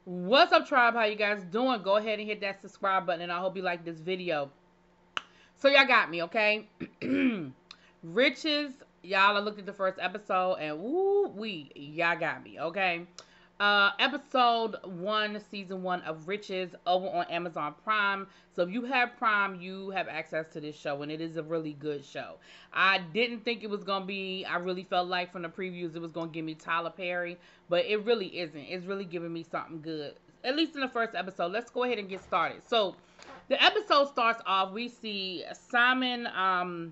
What's up, tribe? How you guys doing? Go ahead and hit that subscribe button, and I hope you like this video. So y'all got me, okay? Riches, y'all. I looked at the first episode, and y'all got me, okay? Episode 1, season 1 of Riches over on Amazon Prime. So if you have Prime, you have access to this show, and it is a really good show. I didn't think it was gonna be. I really felt like from the previews it was gonna give me Tyler Perry, but it really isn't. It's really giving me something good. At least in the first episode. Let's go ahead and get started. So the episode starts off. We see Simon. I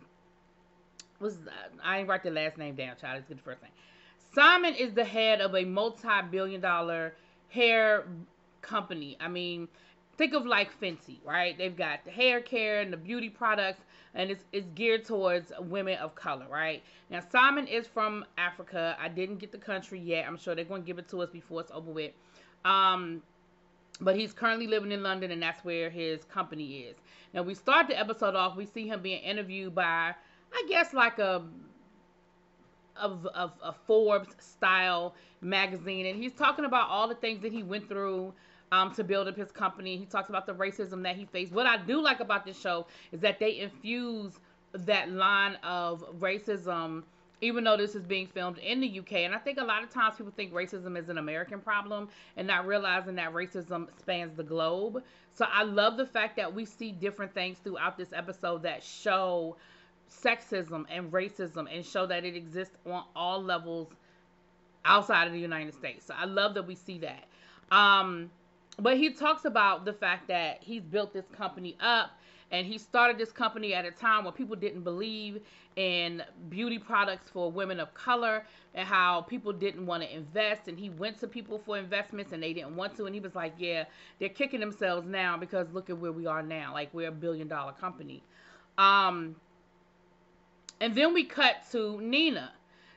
ain't write the last name down, child. Let's get the first name. Simon is the head of a multi-billion-dollar hair company. I mean, think of like Fenty, right? They've got the hair care and the beauty products, and it's geared towards women of color, right? Now, Simon is from Africa. I didn't get the country yet. I'm sure they're going to give it to us before it's over with. But he's currently living in London, and that's where his company is. Now, we start the episode off. We see him being interviewed by, I guess, like a Forbes style magazine, and he's talking about all the things that he went through to build up his company. He talks about the racism that he faced. What I do like about this show is that they infuse that line of racism, even though this is being filmed in the UK. And I think a lot of times people think racism is an American problem and not realizing that racism spans the globe. So I love the fact that we see different things throughout this episode that show sexism and racism and show that it exists on all levels outside of the United States. So I love that we see that. But he talks about the fact that he's built this company up, and he started this company at a time when people didn't believe in beauty products for women of color, and how people didn't want to invest, and he went to people for investments and they didn't want to, and he was like, yeah, they're kicking themselves now because look at where we are now. Like, we're a billion-dollar company. And then we cut to Nina.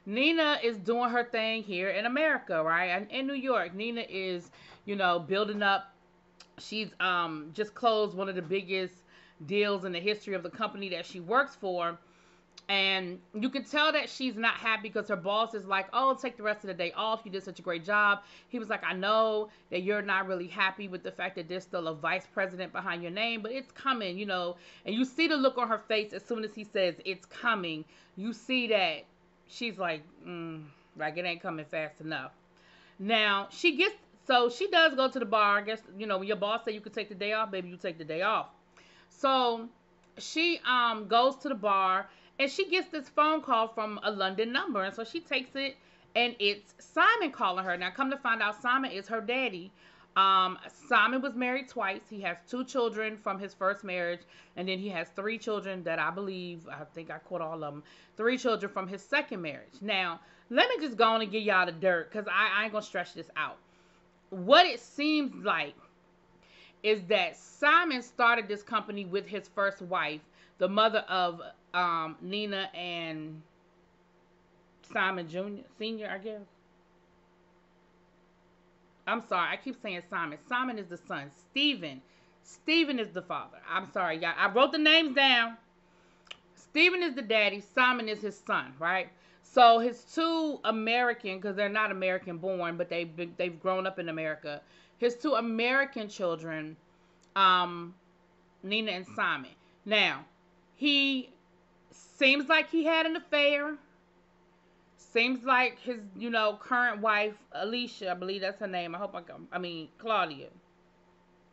Nina is doing her thing here in America, right? In New York. Nina is, building up. She's just closed one of the biggest deals in the history of the company that she works for. And you can tell that she's not happy because her boss is like, oh, take the rest of the day off. You did such a great job. He was like, I know that you're not really happy with the fact that there's still a vice president behind your name, but it's coming, And you see the look on her face as soon as he says it's coming. You see that she's like, like it ain't coming fast enough. Now, she does go to the bar. I guess, when your boss say you could take the day off, baby, you take the day off. So she goes to the bar, and she gets this phone call from a London number. And so she takes it, and it's Simon calling her. Now, come to find out, Simon is her daddy. Simon was married twice. He has 2 children from his first marriage, and then he has 3 children that I think I caught all of them, 3 children from his second marriage. Now, let me just go on and give y'all the dirt, because I ain't going to stretch this out. What it seems like is that Simon started this company with his first wife, the mother of Nina and Simon Jr., Sr., I guess. I'm sorry, I keep saying Simon. Simon is the son. Stephen is the father. I'm sorry, y'all. I wrote the names down. Stephen is the daddy. Simon is his son, right? So his 2 American, because they're not American born, but they've grown up in America. His 2 American children, Nina and Simon. Now, he seems like he had an affair. Seems like his, current wife, Alicia, I believe that's her name. Claudia.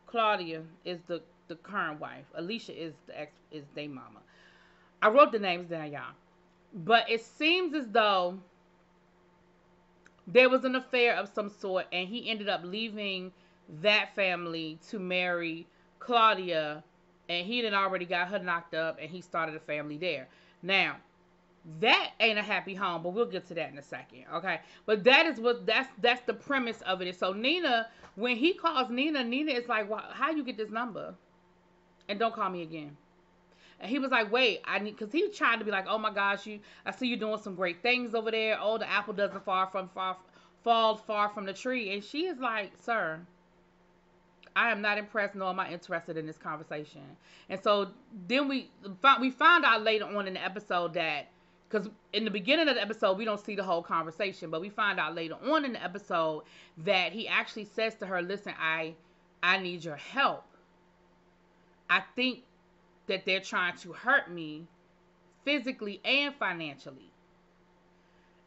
Claudia is the current wife. Alicia is their mama. I wrote the names down, y'all. But it seems as though there was an affair of some sort, and he ended up leaving that family to marry Claudia, and he had already got her knocked up, and he started a family there. Now, that ain't a happy home, but we'll get to that in a second, okay? But that's the premise of it. So Nina, when he calls Nina is like, well, how you get this number? And don't call me again. And he was like, wait, because he was trying to be like, oh my gosh, I see you doing some great things over there. Oh, the apple doesn't fall far from the tree. And she is like, sir, I am not impressed, nor am I interested in this conversation. And so then we found out later on in the episode that, because in the beginning of the episode, we don't see the whole conversation, but we find out later on in the episode that he actually says to her, listen, I need your help. I think that they're trying to hurt me physically and financially.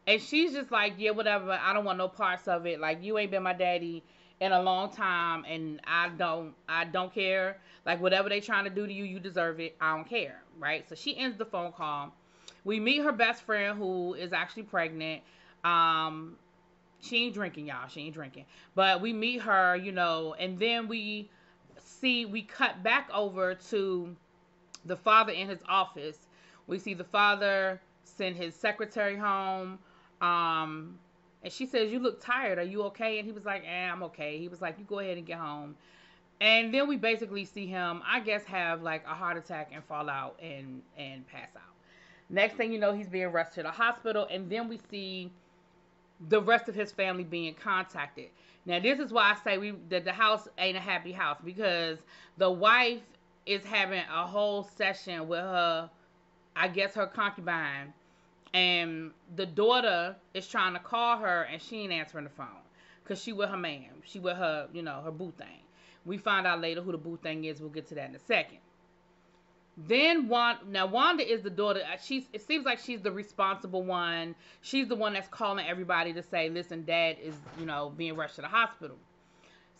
And she's just like, yeah, whatever. I don't want no parts of it. Like, you ain't been my daddy in a long time, and I don't care. Like, whatever they trying to do to you, you deserve it. I don't care, right? So she ends the phone call. We meet her best friend who is actually pregnant. She ain't drinking, y'all. She ain't drinking. But we meet her, and then we cut back over to the father in his office. We see the father send his secretary home. And she says, you look tired. Are you okay? And he was like, I'm okay. He was like, you go ahead and get home. And then we basically see him, I guess, have like a heart attack and fall out and pass out. Next thing you know, he's being rushed to the hospital. And then we see the rest of his family being contacted. Now, this is why I say that the house ain't a happy house, because the wife is having a whole session with her, I guess, her concubine, and the daughter is trying to call her, and she ain't answering the phone because she with her man. She with her, her boo thing. We find out later who the boo thing is. We'll get to that in a second. Then Wanda is the daughter. It seems like she's the responsible one. She's the one that's calling everybody to say, listen, dad is, being rushed to the hospital.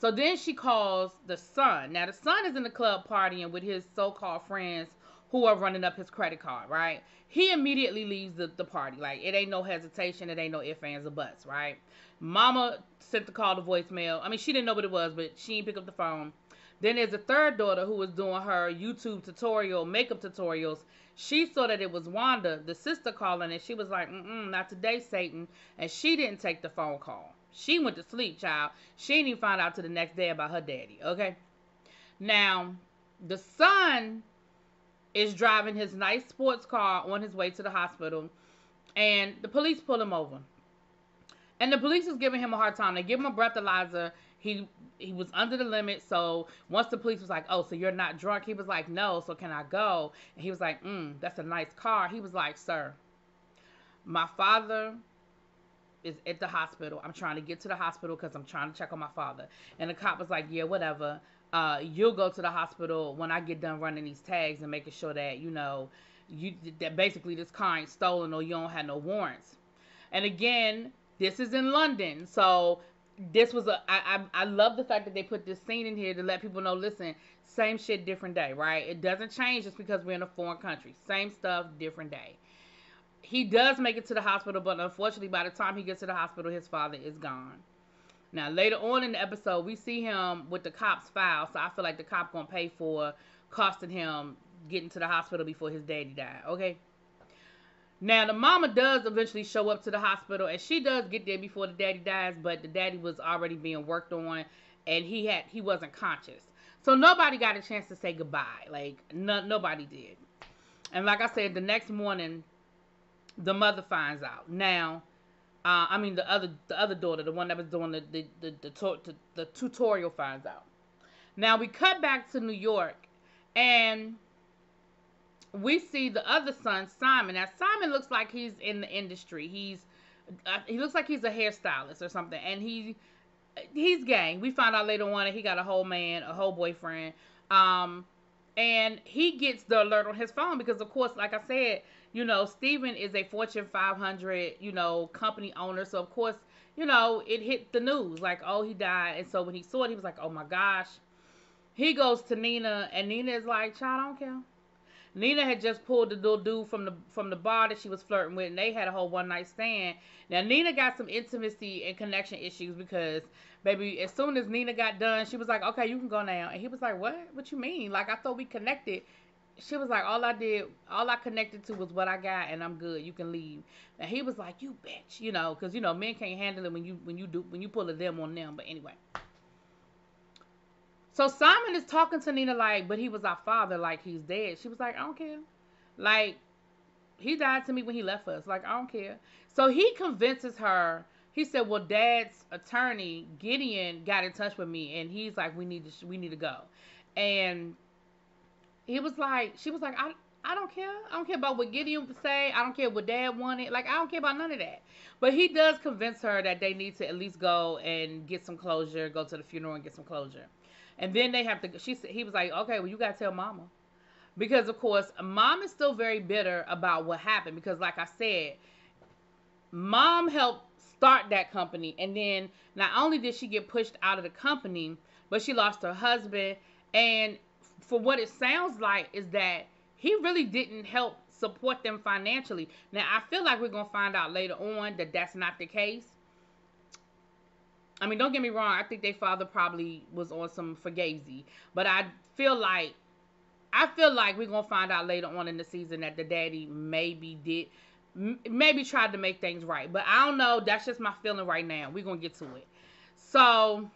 So then she calls the son. Now the son is in the club partying with his so-called friends who are running up his credit card, right? He immediately leaves the party. Like, it ain't no hesitation. It ain't no ifs, ands, or buts, right? Mama sent the call to voicemail. I mean, she didn't know what it was, but she didn't pick up the phone. Then there's a third daughter who was doing her YouTube tutorial, makeup tutorials. She saw that it was Wanda, the sister, calling, and she was like, not today, Satan. And she didn't take the phone call. She went to sleep, child. She didn't even find out till the next day about her daddy, okay? Now, the son is driving his nice sports car on his way to the hospital, and the police pull him over. And the police is giving him a hard time. They give him a breathalyzer. He was under the limit, so once the police was like, oh, so you're not drunk? He was like, no, so can I go? And he was like, that's a nice car. He was like, sir, my father is at the hospital. I'm trying to get to the hospital because I'm trying to check on my father. And the cop was like, yeah, whatever. You'll go to the hospital when I get done running these tags and making sure that, that basically this car ain't stolen or you don't have no warrants. And again, this is in London, so this was I love the fact that they put this scene in here to let people know, listen, same shit, different day, right? It doesn't change just because we're in a foreign country. Same stuff, different day. He does make it to the hospital, but unfortunately, by the time he gets to the hospital, his father is gone. Now, later on in the episode, we see him with the cop's file, so I feel like the cop gonna pay for costing him getting to the hospital before his daddy died, okay? Now, the mama does eventually show up to the hospital, and she does get there before the daddy dies, but the daddy was already being worked on, and he wasn't conscious. So nobody got a chance to say goodbye. Like, nobody did. And like I said, the next morning, the mother finds out. Now, the other daughter, the one that was doing the tutorial, finds out. Now, we cut back to New York, and we see the other son, Simon. Now, Simon looks like he's in the industry. He looks like he's a hairstylist or something, and he's gay. We found out later on that he got a whole boyfriend. And he gets the alert on his phone because, of course, like I said, Steven is a Fortune 500, company owner. So, of course, it hit the news like, oh, he died. And so when he saw it, he was like, oh, my gosh. He goes to Nina, and Nina is like, child, I don't care. Nina had just pulled the little dude from the bar that she was flirting with, and they had a whole one-night stand. Now, Nina got some intimacy and connection issues because, baby, as soon as Nina got done, she was like, okay, you can go now. And he was like, what? What you mean? Like, I thought we connected. She was like, all I connected to was what I got, and I'm good. You can leave. And he was like, you bitch, because, men can't handle it when you pull a them on them. But anyway. So Simon is talking to Nina like, but he was our father, like he's dead. She was like, I don't care. Like, he died to me when he left us. Like, I don't care. So he convinces her. He said, well, Dad's attorney, Gideon, got in touch with me, and he's like, we need to go. And he was like, she was like, I I don't care. I don't care about what Gideon would say. I don't care what Dad wanted. Like, I don't care about none of that. But he does convince her that they need to at least go and get some closure, go to the funeral and get some closure. And then they have to. He was like, okay, well, you gotta tell Mama, because of course, Mom is still very bitter about what happened. Because, like I said, Mom helped start that company, and then not only did she get pushed out of the company, but she lost her husband. And for what it sounds like is that he really didn't help support them financially. Now, I feel like we're gonna find out later on that that's not the case. I mean, don't get me wrong. I think their father probably was on some fugazi, but feel like I feel like we're gonna find out later on in the season that the daddy maybe tried to make things right. But I don't know. That's just my feeling right now. We're gonna get to it. So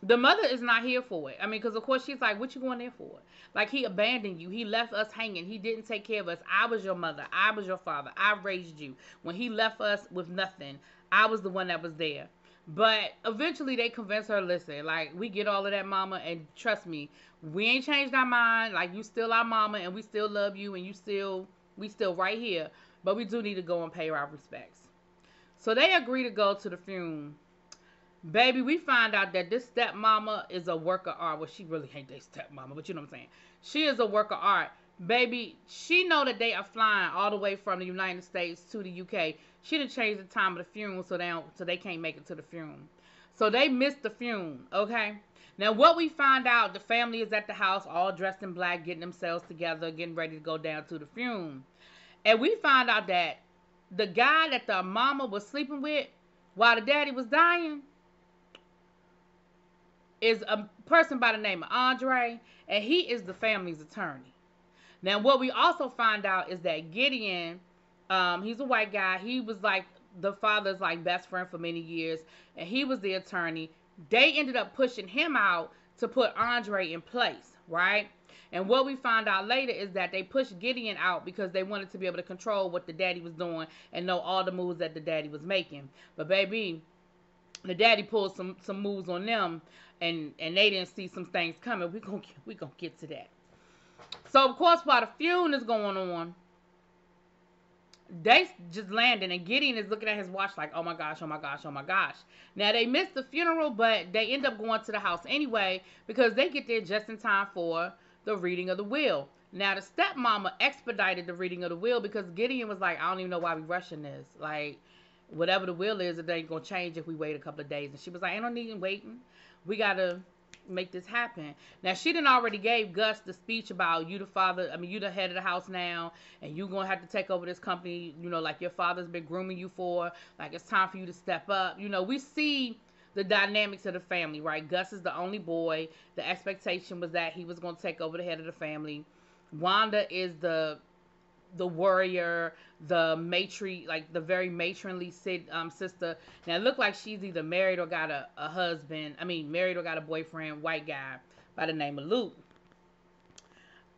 the mother is not here for it. I mean, because of course she's like, what you going there for? Like, he abandoned you. He left us hanging. He didn't take care of us. I was your mother. I was your father. I raised you. When he left us with nothing, I was the one that was there. But eventually they convinced her, listen, like, we get all of that, Mama, and trust me, we ain't changed our mind. Like, you still our mama, and we still love you, and we still right here. But we do need to go and pay our respects. So they agree to go to the funeral. Baby, we find out that this stepmama is a work of art. Well, she really ain't their stepmama, but you know what I'm saying. She is a work of art. Baby, she know that they are flying all the way from the United States to the UK. She done changed the time of the funeral so they can't make it to the funeral. So they missed the funeral, okay? Now, what we find out, the family is at the house all dressed in black, getting themselves together, getting ready to go down to the funeral. And we find out that the guy that the mama was sleeping with while the daddy was dying is a person by the name of Andre, and he is the family's attorney. Now, what we also find out is that Gideon, he's a white guy. He was like the father's like best friend for many years, and he was the attorney. They ended up pushing him out to put Andre in place, right? And what we find out later is that they pushed Gideon out because they wanted to be able to control what the daddy was doing and know all the moves that the daddy was making. But baby, the daddy pulled some moves on them, and they didn't see some things coming. We gonna get to that. So of course, while the funeral is going on, they just landing, and Gideon is looking at his watch like, oh my gosh, oh my gosh, oh my gosh. Now they missed the funeral, but they end up going to the house anyway because they get there just in time for the reading of the will. Now the stepmama expedited the reading of the will because Gideon was like, I don't even know why we rushing this. Like, whatever the will is, it ain't gonna change if we wait a couple of days. And she was like, ain't no need in waiting. We gotta make this happen. Now she done already gave Gus the speech about you the head of the house now, and you gonna have to take over this company, like your father's been grooming you for. Like, it's time for you to step up. We see the dynamics of the family, right? Gus is the only boy. The expectation was that he was gonna take over the head of the family. Wanda is the warrior, the matri, like the very matronly sister. Now it looked like she's either married or got a husband. Married or got a boyfriend, white guy by the name of Luke.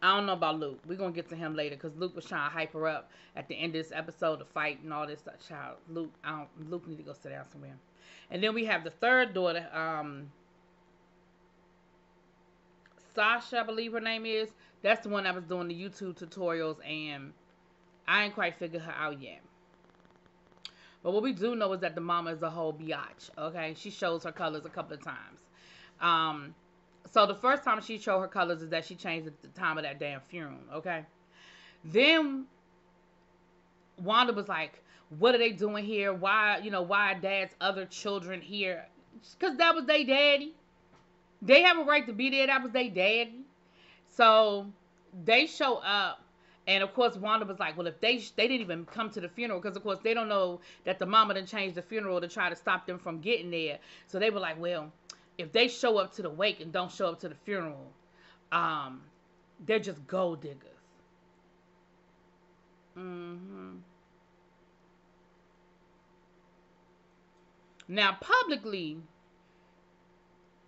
I don't know about Luke. We're going to get to him later because Luke was trying to hype her up at the end of this episode, the fight and all this stuff. Child, Luke need to go sit down somewhere. And then we have the third daughter, Sasha, I believe her name is. That's the one that was doing the YouTube tutorials, and I ain't quite figured her out yet. But what we do know is that the mama is a whole biatch, okay? She shows her colors a couple of times. So the first time she showed her colors is that she changed the time of that damn funeral, okay? Then Wanda was like, what are they doing here? Why are Dad's other children here? Because that was their daddy. They have a right to be there. That was their daddy. So they show up, and of course Wanda was like, well, if they didn't even come to the funeral, because of course they don't know that the mama done changed the funeral to try to stop them from getting there. So they were like, well, if they show up to the wake and don't show up to the funeral, they're just gold diggers. Now publicly,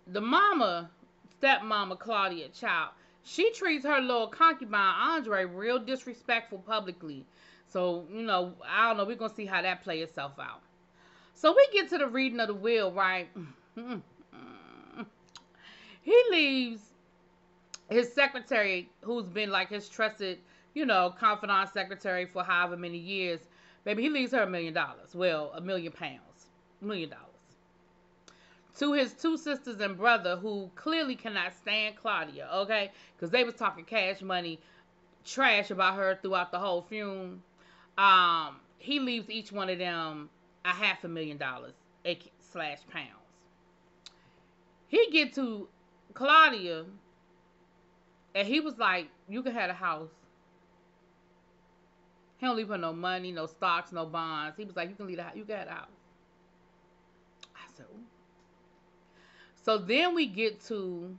the stepmama Claudia, child, she treats her little concubine Andre real disrespectful publicly. So, I don't know. We're going to see how that plays itself out. So we get to the reading of the will, right? He leaves his secretary, who's been like his trusted confidant secretary for however many years. Baby, he leaves her $1 million. Well, £1 million. $1 million. To his two sisters and brother who clearly cannot stand Claudia, okay? Because they was talking cash money, trash about her throughout the whole funeral. He leaves each one of them a $500,000 slash pounds. He get to Claudia, and he was like, "You can have a house." He don't leave her no money, no stocks, no bonds. He was like, "You can leave the house. You can have a house." I said, "Ooh." So then we get to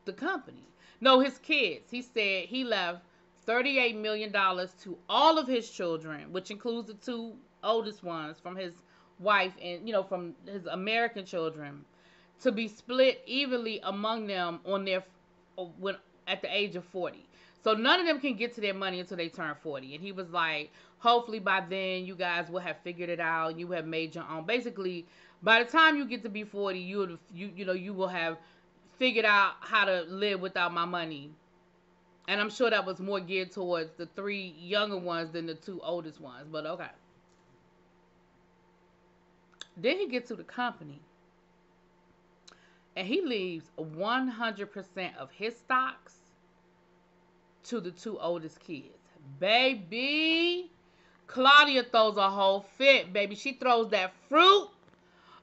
the company. No, his kids. He said he left $38 million to all of his children, which includes the two oldest ones from his wife and from his American children, to be split evenly among them on their when at the age of 40. So none of them can get to their money until they turn 40. And he was like, hopefully by then you guys will have figured it out. You have made your own. Basically, by the time you get to be 40, you will have figured out how to live without my money. And I'm sure that was more geared towards the three younger ones than the two oldest ones. But okay. Then he gets to the company. And he leaves 100% of his stocks to the two oldest kids. Baby, Claudia throws a whole fit, baby. She throws that fruit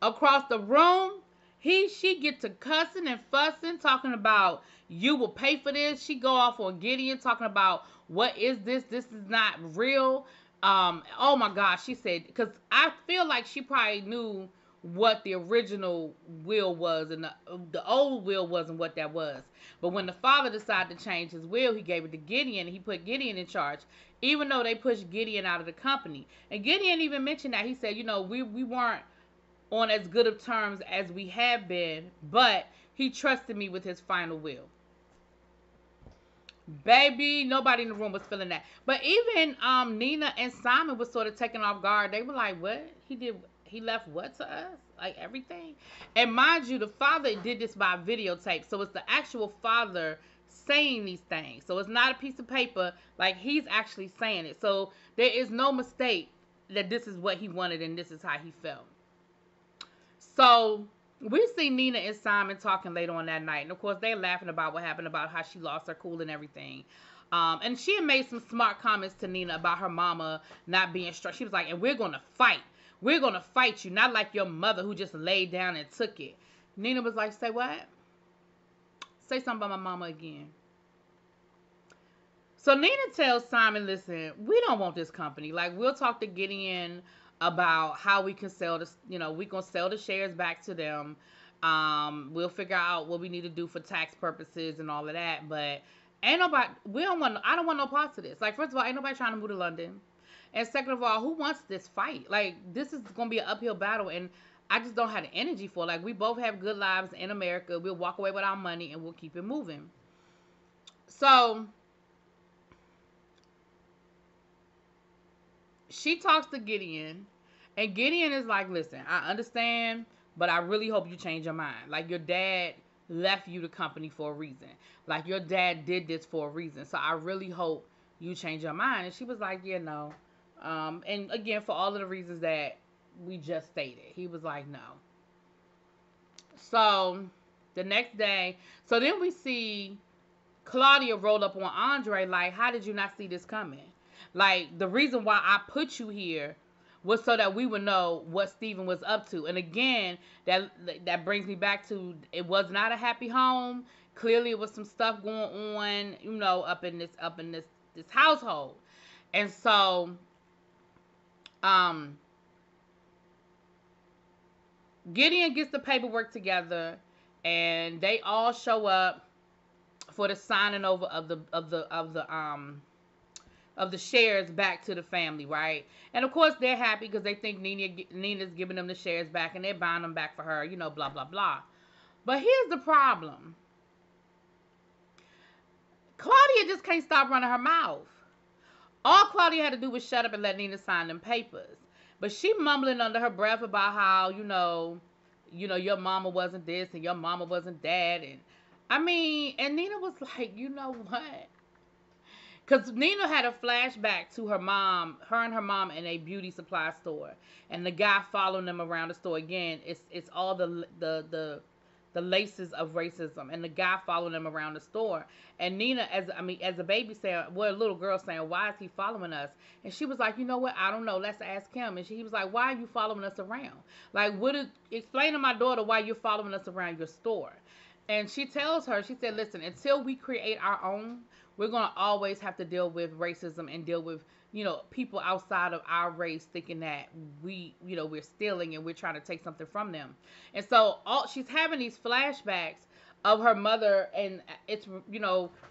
across the room. She get to cussing and fussing, talking about you will pay for this. She go off on Gideon, talking about what is this? This is not real. Oh my gosh, she said, because I feel like she probably knew what the original will was, and the old will wasn't what that was. But when the father decided to change his will, he gave it to Gideon, and he put Gideon in charge, even though they pushed Gideon out of the company. And Gideon even mentioned that. He said, we weren't on as good of terms as we have been, but he trusted me with his final will. Baby, nobody in the room was feeling that. But even Nina and Simon was sort of taken off guard. They were like, what? He left what to us? Like everything? And mind you, the father did this by videotape. So it's the actual father saying these things. So it's not a piece of paper. Like, he's actually saying it. So there is no mistake that this is what he wanted and this is how he felt. So we see Nina and Simon talking later on that night. And of course, they're laughing about what happened, about how she lost her cool and everything. And she had made some smart comments to Nina about her mama not being strong. She was like, and we're going to fight. We're going to fight you, not like your mother who just laid down and took it. Nina was like, say what? Say something about my mama again. So Nina tells Simon, listen, we don't want this company. Like, we'll talk to Gideon about how we can sell this, we can sell the shares back to them. We'll figure out what we need to do for tax purposes and all of that. But I don't want no parts of this. Like, first of all, ain't nobody trying to move to London. And second of all, who wants this fight? Like, this is going to be an uphill battle, and I just don't have the energy for it. Like, we both have good lives in America. We'll walk away with our money, and we'll keep it moving. So she talks to Gideon, and Gideon is like, listen, I understand, but I really hope you change your mind. Like, your dad left you the company for a reason. Like, your dad did this for a reason. So I really hope you change your mind. And she was like, yeah, no. And again, for all of the reasons that we just stated, he was like, no. So the next day, so then we see Claudia roll up on Andre like, how did you not see this coming? Like, the reason why I put you here was so that we would know what Steven was up to. And again, that brings me back to, it was not a happy home. Clearly it was some stuff going on, up in this household. And so Gideon gets the paperwork together, and they all show up for the signing over of the shares back to the family, right? And of course they're happy because they think Nina's giving them the shares back, and they're buying them back for her, blah blah blah. But here's the problem: Claudia just can't stop running her mouth. All Claudia had to do was shut up and let Nina sign them papers. But she mumbling under her breath about how, your mama wasn't this and your mama wasn't that. And and Nina was like, you know what? Because Nina had a flashback to her mom, her and her mom in a beauty supply store, and the guy following them around the store. Again, it's all the laces of racism, and the guy following them around the store. And Nina, as a baby saying, well, a little girl saying, why is he following us? And she was like, you know what? I don't know. Let's ask him. And he was like, why are you following us around? Like, explain to my daughter why you're following us around your store. And she tells her, she said, listen, until we create our own, we're going to always have to deal with racism and deal with, people outside of our race thinking that we're stealing and we're trying to take something from them. And so she's having these flashbacks of her mother, and it's,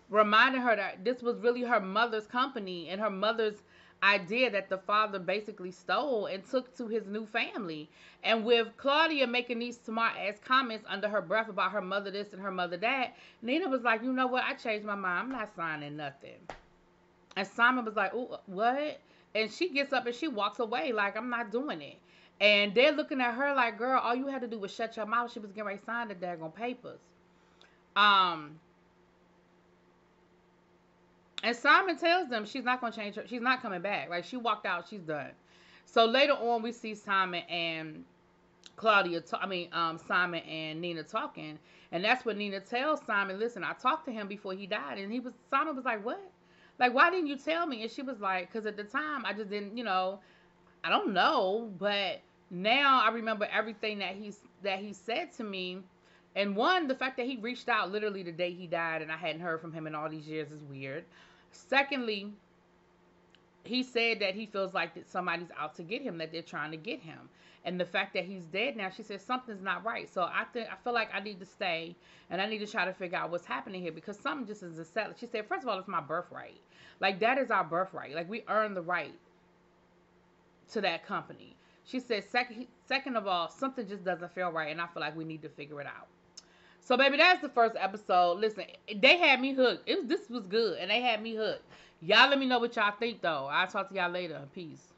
reminding her that this was really her mother's company and her mother's idea that the father basically stole and took to his new family. And with Claudia making these smart ass comments under her breath about her mother this and her mother that, Nina was like, you know what? I changed my mind. I'm not signing nothing. And Simon was like, oh, what? And she gets up and she walks away like, I'm not doing it. And they're looking at her like, girl, all you had to do was shut your mouth. She was getting ready to sign the daggone papers. And Simon tells them she's not going to change her. She's not coming back. Like, she walked out. She's done. So later on, we see Simon and Simon and Nina talking. And that's when Nina tells Simon, listen, I talked to him before he died. And Simon was like, what? Like, why didn't you tell me? And she was like, because at the time, I just didn't, I don't know. But now I remember everything that he said to me. And one, the fact that he reached out literally the day he died and I hadn't heard from him in all these years is weird. Secondly, he said that he feels like that somebody's out to get him, that they're trying to get him. And the fact that he's dead now, she said something's not right. So I feel like I need to stay and I need to try to figure out what's happening here, because something just isn't settled. She said, first of all, it's my birthright. Like, that is our birthright. Like, we earn the right to that company. She said, second of all, something just doesn't feel right, and I feel like we need to figure it out. So, baby, that's the first episode. Listen, they had me hooked. This was good, and they had me hooked. Y'all let me know what y'all think, though. I'll talk to y'all later. Peace.